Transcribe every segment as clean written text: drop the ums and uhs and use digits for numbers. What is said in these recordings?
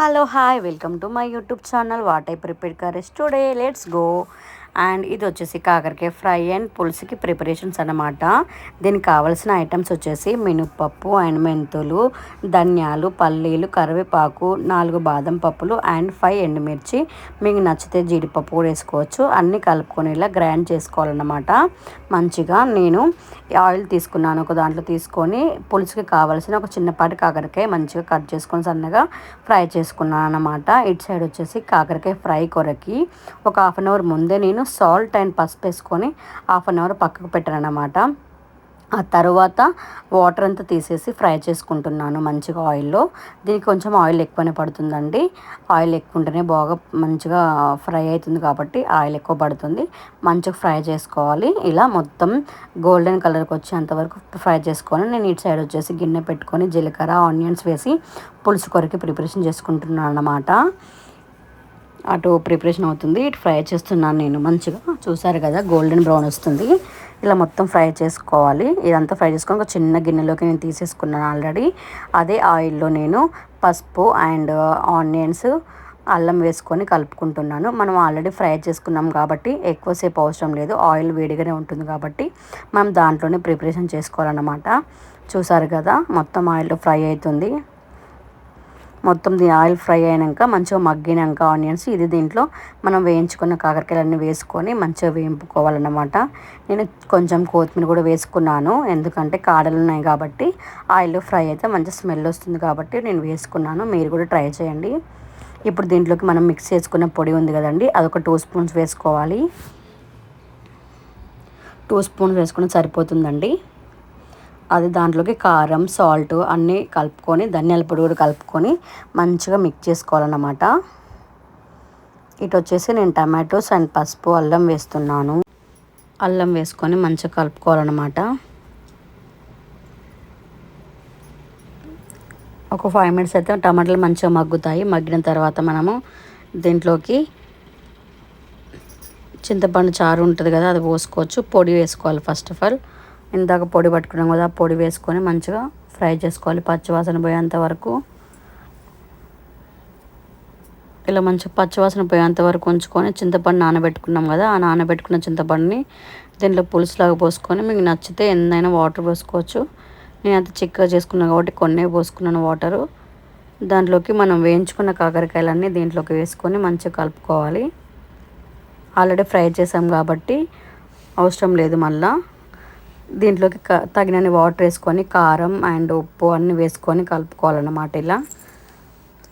Hello hi welcome to my YouTube channel what I prepare curries today let's go. And ఇది వచ్చేసి కాకరకాయ fry and పులుసుకి preparations అన్నమాట. దీనికి కావాల్సిన ఐటమ్స్ వచ్చేసి మినప్పప్పు అండ్ మెంతులు, ధనియాలు, పల్లీలు, కరివేపాకు, 4 బాదం పప్పులు అండ్ 5 ఎండుమిర్చి. మీకు నచ్చితే జీడిపప్పు కూడా వేసుకోవచ్చు. అన్నీ కలుపుకొని ఇలా గ్రైండ్ చేసుకోవాలన్నమాట. మంచిగా నేను ఆయిల్ తీసుకున్నాను, ఒక దాంట్లో తీసుకొని పులుసుకి కావాల్సిన ఒక చిన్నపాటి కాకరకాయ మంచిగా కట్ చేసుకొని సన్నగా ఫ్రై చేసుకున్నాను అన్నమాట. ఇటు సైడ్ వచ్చేసి కాకరకాయ ఫ్రై కొరకి ఒక హాఫ్ అన్ అవర్ ముందే నేను సాల్ట్ అండ్ పసుపు వేసుకొని హాఫ్ అన్ అవర్ పక్కకు పెట్టాను అన్నమాట. ఆ తర్వాత వాటర్ అంతా తీసేసి ఫ్రై చేసుకుంటున్నాను మంచిగా ఆయిల్లో. దీనికి కొంచెం ఆయిల్ ఎక్కువనే పడుతుందండి. ఆయిల్ ఎక్కువ ఉంటేనే బాగా మంచిగా ఫ్రై అవుతుంది కాబట్టి ఆయిల్ ఎక్కువ పడుతుంది. మంచిగా ఫ్రై చేసుకోవాలి. ఇలా మొత్తం గోల్డెన్ కలర్కి వచ్చేంత వరకు ఫ్రై చేసుకొని నేను ఇటు సైడ్ వచ్చేసి గిన్నె పెట్టుకొని జీలకర్ర ఆనియన్స్ వేసి పులుసు కొరకి ప్రిపరేషన్ చేసుకుంటున్నాను అన్నమాట. అటు ప్రిపరేషన్ అవుతుంది, ఇటు ఫ్రై చేస్తున్నాను నేను. మంచిగా చూసారు కదా గోల్డెన్ బ్రౌన్ వస్తుంది. ఇలా మొత్తం ఫ్రై చేసుకోవాలి. ఇదంతా ఫ్రై చేసుకొని ఒక చిన్న గిన్నెలోకి నేను తీసేసుకున్నాను ఆల్రెడీ. అదే ఆయిల్లో నేను పసుపు అండ్ ఆనియన్స్, అల్లం వేసుకొని కలుపుకుంటున్నాను. మనం ఆల్రెడీ ఫ్రై చేసుకున్నాం కాబట్టి ఎక్కువసేపు అవసరం లేదు. ఆయిల్ వేడిగానే ఉంటుంది కాబట్టి మనం దాంట్లోనే ప్రిపరేషన్ చేసుకోవాలన్నమాట. చూసారు కదా మొత్తం ఆయిల్లో ఫ్రై అవుతుంది. మొత్తం ఆయిల్ ఫ్రై అయినాక మంచిగా మగ్గినాక ఆనియన్స్ ఇది దీంట్లో మనం వేయించుకున్న కాకరకాయలన్నీ వేసుకొని మంచిగా వేయింపుకోవాలన్నమాట. నేను కొంచెం కొత్తిమీర కూడా వేసుకున్నాను, ఎందుకంటే కాడలు ఉన్నాయి కాబట్టి ఆయిల్లో ఫ్రై అయితే మంచి స్మెల్ వస్తుంది కాబట్టి నేను వేసుకున్నాను. మీరు కూడా ట్రై చేయండి. ఇప్పుడు దీంట్లోకి మనం మిక్స్ చేసుకున్న పొడి ఉంది కదండి, అదొక 2 స్పూన్స్ వేసుకోవాలి. 2 స్పూన్స్ వేసుకుని సరిపోతుందండి. అది దాంట్లోకి కారం, సాల్ట్ అన్నీ కలుపుకొని ధనియాల పొడి కూడా కలుపుకొని మంచిగా మిక్స్ చేసుకోవాలన్నమాట. ఇటు వచ్చేసి నేను టమాటోస్ అండ్ పసుపు, అల్లం వేస్తున్నాను. అల్లం వేసుకొని మంచిగా కలుపుకోవాలన్నమాట. ఒక 5 మినిట్స్ అయితే టమాటాలు మంచిగా మగ్గుతాయి. మగ్గిన తర్వాత మనము దీంట్లోకి చింతపండు చారు ఉంటుంది కదా, అది పోసుకోవచ్చు. పొడి వేసుకోవాలి ఫస్ట్ ఆఫ్ ఆల్. ఇందాక పొడి పట్టుకున్నాం కదా, ఆ పొడి వేసుకొని మంచిగా ఫ్రై చేసుకోవాలి పచ్చివాసన పోయేంత వరకు. ఇలా మంచిగా పచ్చివాసన పోయేంత వరకు ఉంచుకొని చింతపండు నానబెట్టుకున్నాం కదా, ఆ నానబెట్టుకున్న చింతపండుని దీంట్లో పులుసులాగా పోసుకొని మీకు నచ్చితే ఎన్నైనా వాటర్ పోసుకోవచ్చు. నేను అంత చిక్కగా చేసుకున్నాను కాబట్టి కొన్నే పోసుకున్నాను వాటరు. దాంట్లోకి మనం వేయించుకున్న కాకరకాయలన్నీ దీంట్లోకి వేసుకొని మంచిగా కలుపుకోవాలి. ఆల్రెడీ ఫ్రై చేసాం కాబట్టి అవసరం లేదు. మళ్ళీ దీంట్లోకి తగినన్ని వాటర్ వేసుకొని కారం అండ్ ఉప్పు అన్నీ వేసుకొని కలుపుకోవాలన్నమాట. ఇలా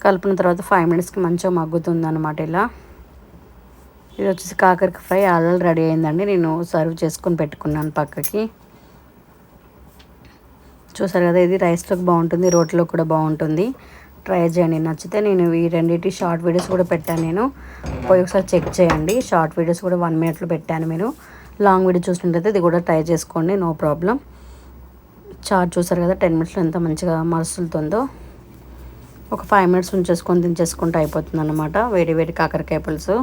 కలిపిన తర్వాత 5 మినిట్స్కి మంచిగా మగ్గుతుంది అన్నమాట. ఇలా ఇది వచ్చేసి కాకరకాయ ఫ్రై ఆల్రెడీ రెడీ అయిందండి. నేను సర్వ్ చేసుకొని పెట్టుకున్నాను పక్కకి. చూసారు కదా, ఇది రైస్లోకి బాగుంటుంది, రోట్లో కూడా బాగుంటుంది. ట్రై చేయండి. నచ్చితే నేను ఈ రెండింటి షార్ట్ వీడియోస్ కూడా పెట్టాను. నేను పోయి ఒకసారి చెక్ చేయండి. షార్ట్ వీడియోస్ కూడా 1 మినిట్లో పెట్టాను. మీరు లాంగ్ వీడియో చూసినట్టయితే ఇది కూడా ట్రై చేసుకోండి, నో ప్రాబ్లం. చాట్ చూసారు కదా 10 మినిట్స్లో ఎంత మంచిగా మసులుతుందో. ఒక 5 మినిట్స్ ఉంచేసుకొని దించేసుకుంటే అయిపోతుంది అన్నమాట. వేడి వేడి కాకరకాయ పులుసు.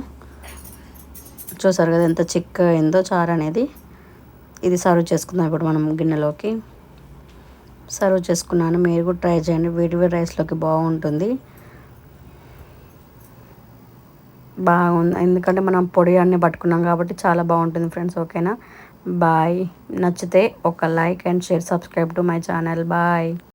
చూసారు కదా ఎంత చిక్కగా అయిందో చారు అనేది. ఇది సర్వ్ చేసుకుందాం ఇప్పుడు మనం గిన్నెలోకి. సర్వ్ చేసుకున్నాను. మీరు కూడా ట్రై చేయండి. వేడి వేడి రైస్లోకి బాగుంటుంది. బాగుంది ఎందుకంటే మనం పొడి అన్నీ పట్టుకున్నాం కాబట్టి చాలా బాగుంటుంది ఫ్రెండ్స్. ఓకేనా, బాయ్. నచ్చితే ఒక like and share, subscribe to my channel. Bye.